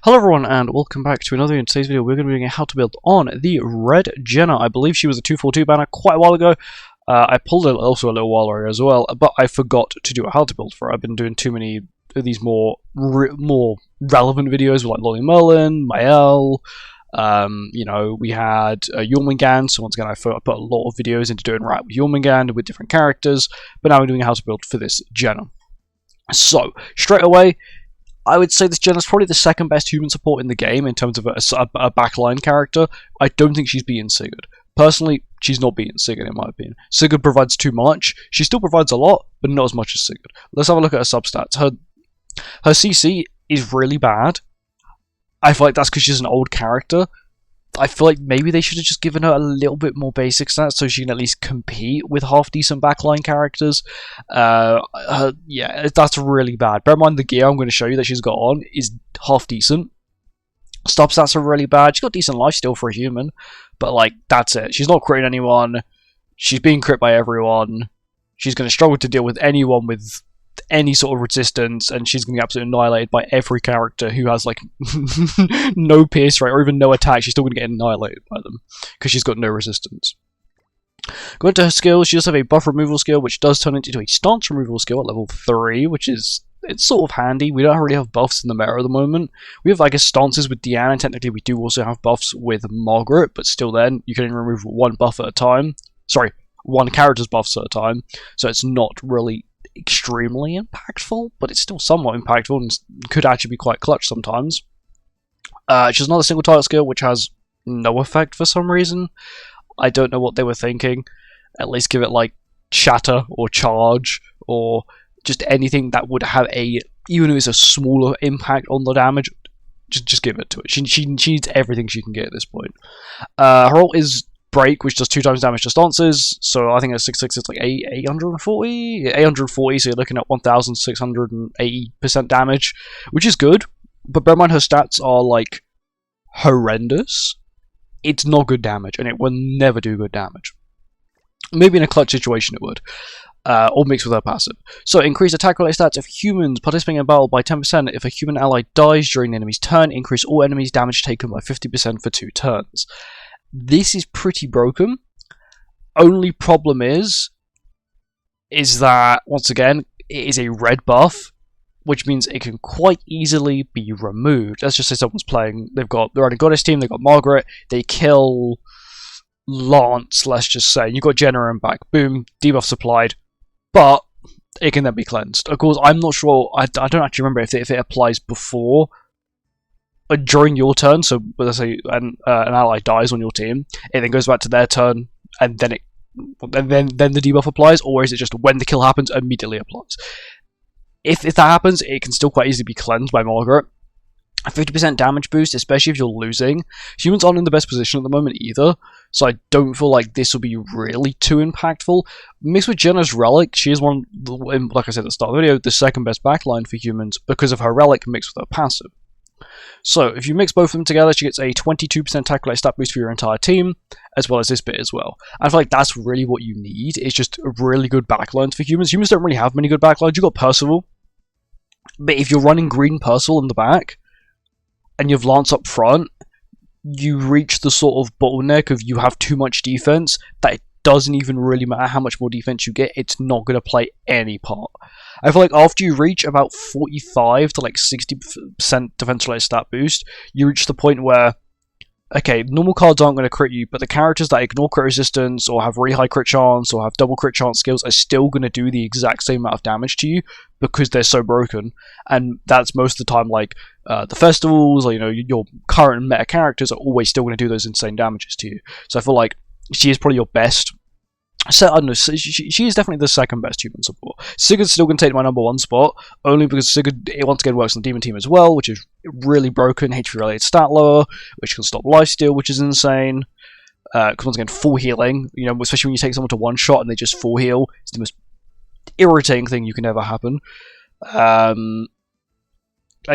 Hello everyone and welcome back to another. In today's video we're going to be doing a how to build on the red Jenna. I believe she was a 242 banner quite a while ago. I pulled it also a little while ago as well, but I forgot to do a how to build for her. I've been doing too many of these more relevant videos with like Lolly Merlin, Mael. We had Jormungand, so once again I put a lot of videos into doing right with Jormungand with different characters, but now we're doing a how to build for this Jenna. So, straight away, I would say this Jenna's probably the second best human support in the game in terms of a backline character. I don't think she's beaten Sigurd. Personally, she's not beaten Sigurd in my opinion. Sigurd provides too much. She still provides a lot, but not as much as Sigurd. Let's have a look at her substats. Her CC is really bad. I feel like that's because she's an old character. I feel like maybe they should have just given her a little bit more basic stats so she can at least compete with half-decent backline characters. Yeah, that's really bad. Bear in mind the gear I'm going to show you that she's got on is half-decent. Stop stats are really bad. She's got decent lifesteal for a human, but like, that's it. She's not critting anyone. She's being crit by everyone. She's going to struggle to deal with anyone with any sort of resistance, and she's going to be absolutely annihilated by every character who has like no pierce rate or even no attack. She's still going to get annihilated by them because she's got no resistance. Going to her skills, she does have a buff removal skill, which does turn into a stance removal skill at level 3, which is it's sort of handy. We don't really have buffs in the meta at the moment. We have, I guess, stances with Deanna, and technically we do also have buffs with Margaret, but still then, you can only remove one buff at a time. Sorry, one character's buffs at a time, so it's not really extremely impactful, but it's still somewhat impactful and could actually be quite clutch sometimes. She has another single target skill which has no effect for some reason. I don't know what they were thinking. At least give it like shatter or charge or just anything that would have even if it's a smaller impact on the damage, just give it to it. She needs everything she can get at this point. Her ult is Break, which does 2 times damage to stances, so I think at 6/6 it's like 840? 840, so you're looking at 1,680% damage, which is good, but bear in mind her stats are like horrendous. It's not good damage, and it will never do good damage. Maybe in a clutch situation it would, or mixed with her passive. So increase attack related stats of humans participating in battle by 10%. If a human ally dies during the enemy's turn, increase all enemies' damage taken by 50% for 2 turns. This is pretty broken. Only problem is that, once again, it is a red buff, which means it can quite easily be removed. Let's just say someone's playing, they're on a goddess team, they've got Margaret, they kill Lance, let's just say, you've got Jenna and back, boom, debuff applied, but it can then be cleansed. Of course, I'm not sure, I don't actually remember if it applies before during your turn, so let's say an ally dies on your team, it then goes back to their turn, and then the debuff applies, or is it just when the kill happens, immediately applies? If that happens, it can still quite easily be cleansed by Margaret. A 50% damage boost, especially if you're losing. Humans aren't in the best position at the moment either, so I don't feel like this will be really too impactful. Mixed with Jenna's Relic, she is one, like I said at the start of the video, the second best backline for humans because of her Relic mixed with her passive. So, if you mix both of them together, she gets a 22% attack rate stat boost for your entire team, as well as this bit as well. I feel like that's really what you need. It's just really good backlines for humans. Humans don't really have many good backlines. You've got Percival, but if you're running green Percival in the back, and you have Lance up front, you reach the sort of bottleneck of you have too much defense, that it doesn't even really matter how much more defense you get, it's not going to play any part. I feel like after you reach about 45 to like 60% defense related stat boost, you reach the point where, okay, normal cards aren't going to crit you, but the characters that ignore crit resistance or have really high crit chance or have double crit chance skills are still going to do the exact same amount of damage to you because they're so broken. And that's most of the time like the festivals or your current meta characters are always still going to do those insane damages to you. So I feel like she is probably your best. So I don't know, she is definitely the second best human support. Sigurd's still going to take my number 1 spot, only because Sigurd, it once again works on the demon team as well, which is really broken, HP related stat lower, which can stop lifesteal, which is insane. Because once again, full healing, especially when you take someone to one shot and they just full heal, it's the most irritating thing you can ever happen. I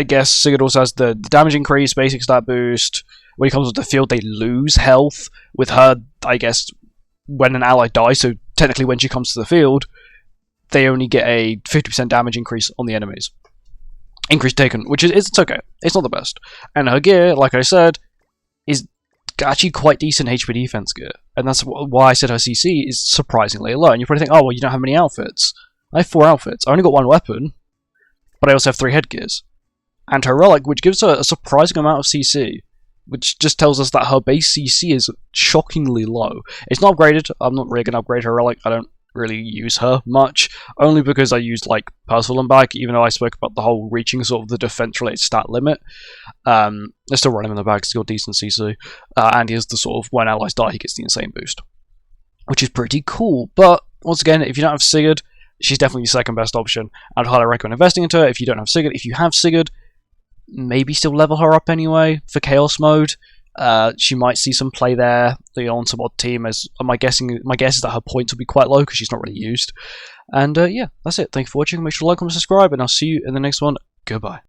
guess Sigurd also has the damage increase, basic stat boost. When he comes with the field, they lose health. With her, I guess, when an ally dies, so technically when she comes to the field, they only get a 50% damage increase on the enemies. increase taken, which is it's okay. It's not the best. And her gear, like I said, is actually quite decent HP defense gear, and that's why I said her CC is surprisingly low. And you probably think, oh well, you don't have many outfits. I have 4 outfits. I only got 1 weapon, but I also have 3 headgears, and her relic, which gives her a surprising amount of CC, which just tells us that her base CC is shockingly low. It's not upgraded. I'm not really going to upgrade her relic. I don't really use her much, only because I used like Percival and back, even though I spoke about the whole reaching sort of the defense related stat limit. I still run him in the bag, still decent CC, and he has the sort of when allies die he gets the insane boost, which is pretty cool. But once again, if you don't have Sigurd, she's definitely your second best option. I'd highly recommend investing into her if you don't have Sigurd. If you have Sigurd, maybe still level her up anyway for Chaos mode. She might see some play there, on some odd team. As my guess is that her points will be quite low because she's not really used. And yeah, that's it. Thank you for watching. Make sure to like, comment, subscribe, and I'll see you in the next one. Goodbye.